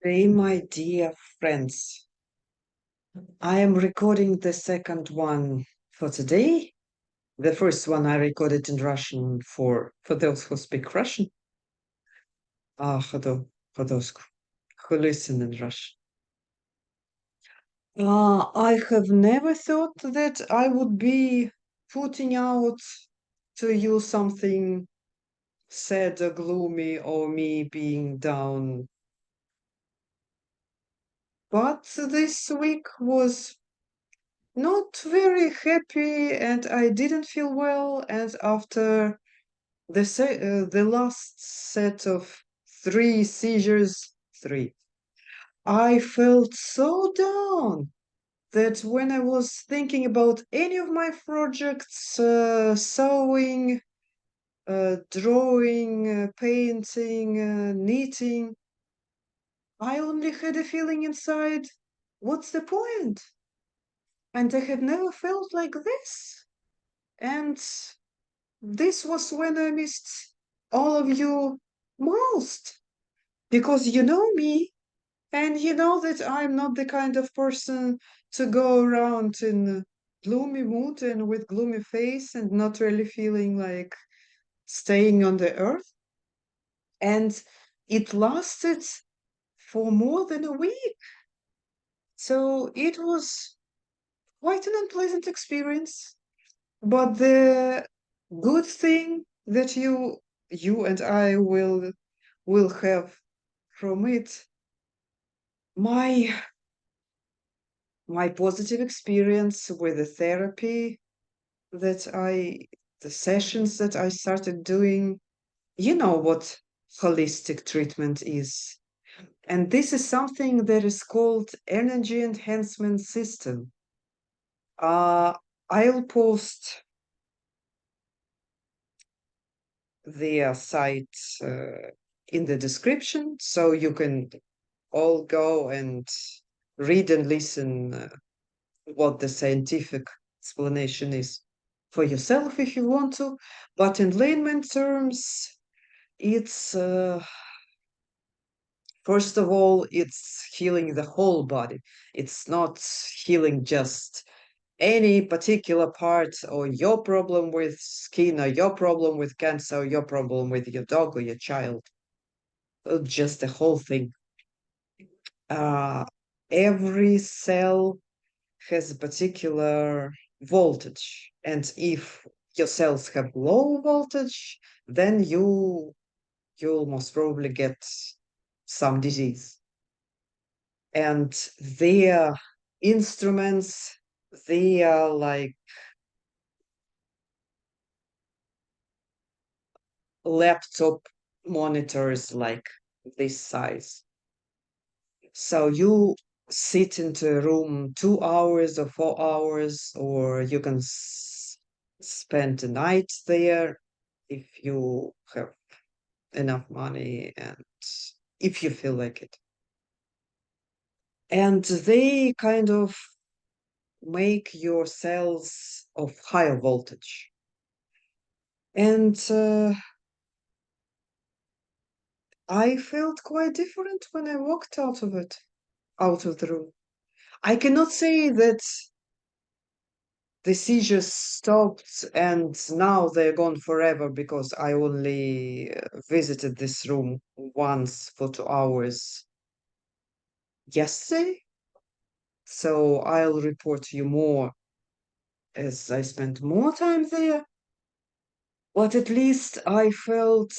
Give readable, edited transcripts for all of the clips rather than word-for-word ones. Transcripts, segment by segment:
Hey, my dear friends, I am recording the second one for today. The first one I recorded in Russian for those who speak Russian. For those who listen in Russian. I have never thought that I would be putting out to you something sad or gloomy or me being down. But this week was not very happy, and I didn't feel well. And after the last set of three seizures, three, I felt so down that when I was thinking about any of my projects, sewing, drawing, painting, knitting, I only had a feeling inside, what's the point? And I had never felt like this. And this was when I missed all of you most. Because you know me, and you know that I'm not the kind of person to go around in a gloomy mood and with gloomy face and not really feeling like staying on the earth. And it lasted for more than a week. So it was quite an unpleasant experience. But the good thing that you and I will have from it, my my positive experience with the therapy that the sessions that I started doing. You know what holistic treatment is. And this is something that is called energy enhancement system. Uh, I'll post their site in the description so you can all go and read and listen what the scientific explanation is for yourself if you want to. But in layman terms, it's first of all, it's healing the whole body. It's not healing just any particular part or your problem with skin or your problem with cancer or your problem with your dog or your child. Just the whole thing. Uh, every cell has a particular voltage, and if your cells have low voltage, then you'll most probably get some disease. And their instruments, they are like laptop monitors, like this size. So you sit into a room 2 hours or 4 hours, or you can spend the night there if you have enough money and if you feel like it. And they kind of make your cells of higher voltage. And I felt quite different when I walked out of the room. I cannot say that the seizures stopped and now they're gone forever because I only visited this room once for 2 hours yesterday. So I'll report to you more as I spent more time there. But at least I felt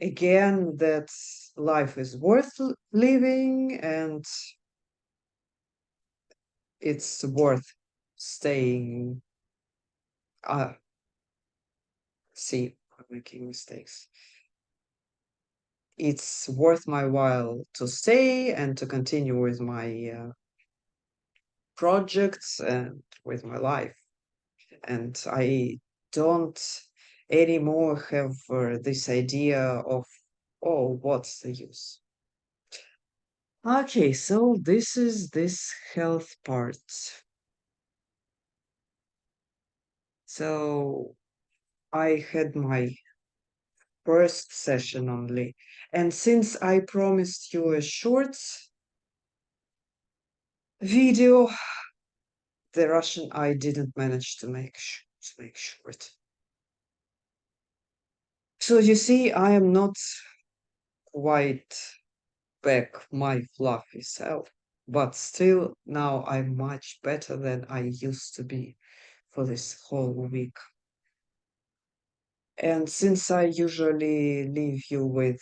again that life is worth living and it's worth staying. Uh, see, I'm making mistakes. It's worth my while to stay and to continue with my projects and with my life. And I don't anymore have this idea of, oh, what's the use? Okay, so this is this health part. So I had my first session only. And since I promised you a short video, the Russian I didn't manage to make short. So you see, I am not quite back my fluffy self, but still now I'm much better than I used to be for this whole week. And since I usually leave you with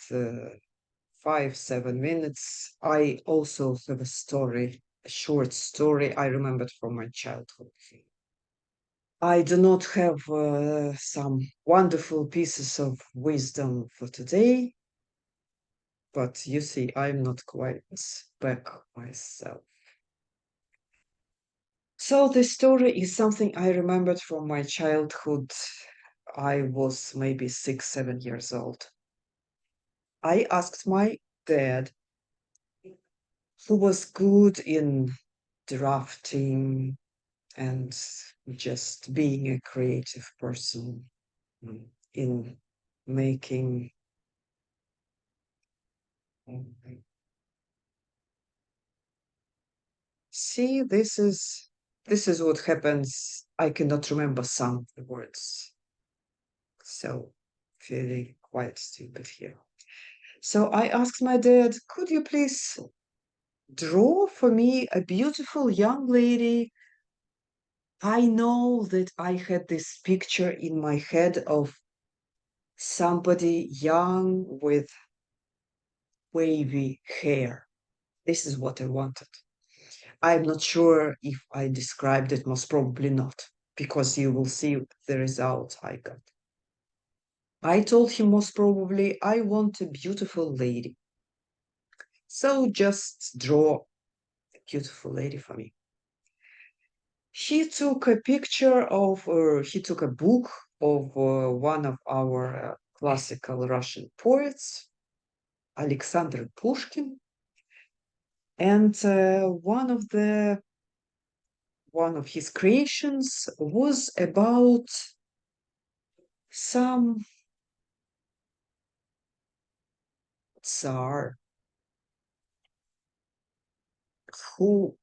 5, 7 minutes, I also have a story, a short story I remembered from my childhood. I do not have some wonderful pieces of wisdom for today, but you see, I'm not quite back myself. So the story is something I remembered from my childhood. I was maybe 6, 7 years old. I asked my dad, who was good in drafting and just being a creative person, in making. See, this is what happens. I cannot remember some of the words, so feeling quite stupid here. So I asked my dad, could you please draw for me a beautiful young lady? I know that I had this picture in my head of somebody young with wavy hair. This is what I wanted. I'm not sure if I described it, most probably not, because you will see the result I got. I told him most probably I want a beautiful lady. So just draw a beautiful lady for me. He took a picture of, he took a book of one of our classical Russian poets, Alexander Pushkin, and one of his creations was about some Tsar who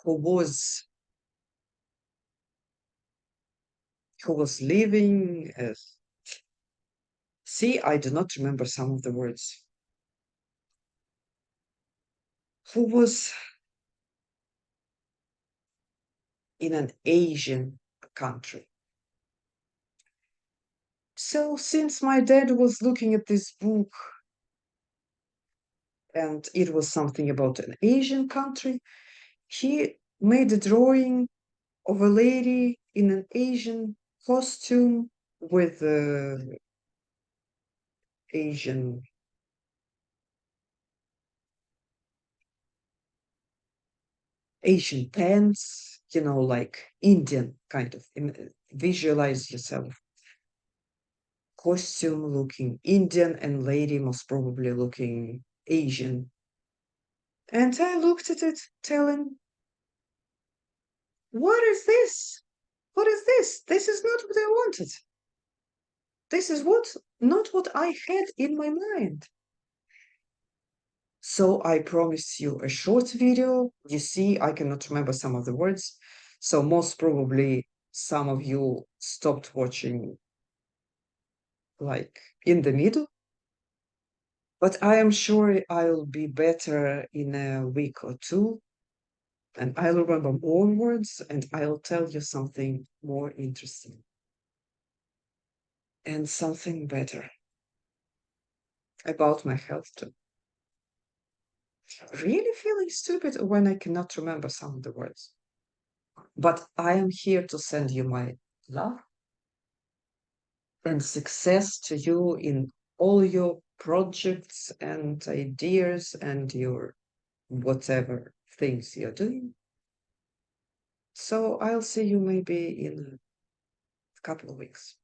who was who was living. See, I do not remember some of the words. Who was in an Asian country. So, since my dad was looking at this book and it was something about an Asian country, he made a drawing of a lady in an Asian costume with Asian Asian pants, like Indian kind of. Visualize yourself. Costume looking Indian and lady most probably looking Asian. And I looked at it, telling, what is this? What is this? This is not what I wanted. This is not what I had in my mind. So I promise you a short video. You see, I cannot remember some of the words. So most probably some of you stopped watching like in the middle. But I am sure I'll be better in a week or two. And I'll remember more words and I'll tell you something more interesting and something better about my health too. Really feeling stupid when I cannot remember some of the words. But I am here to send you my love and success to you in all your projects and ideas and your whatever things you're doing. So I'll see you maybe in a couple of weeks.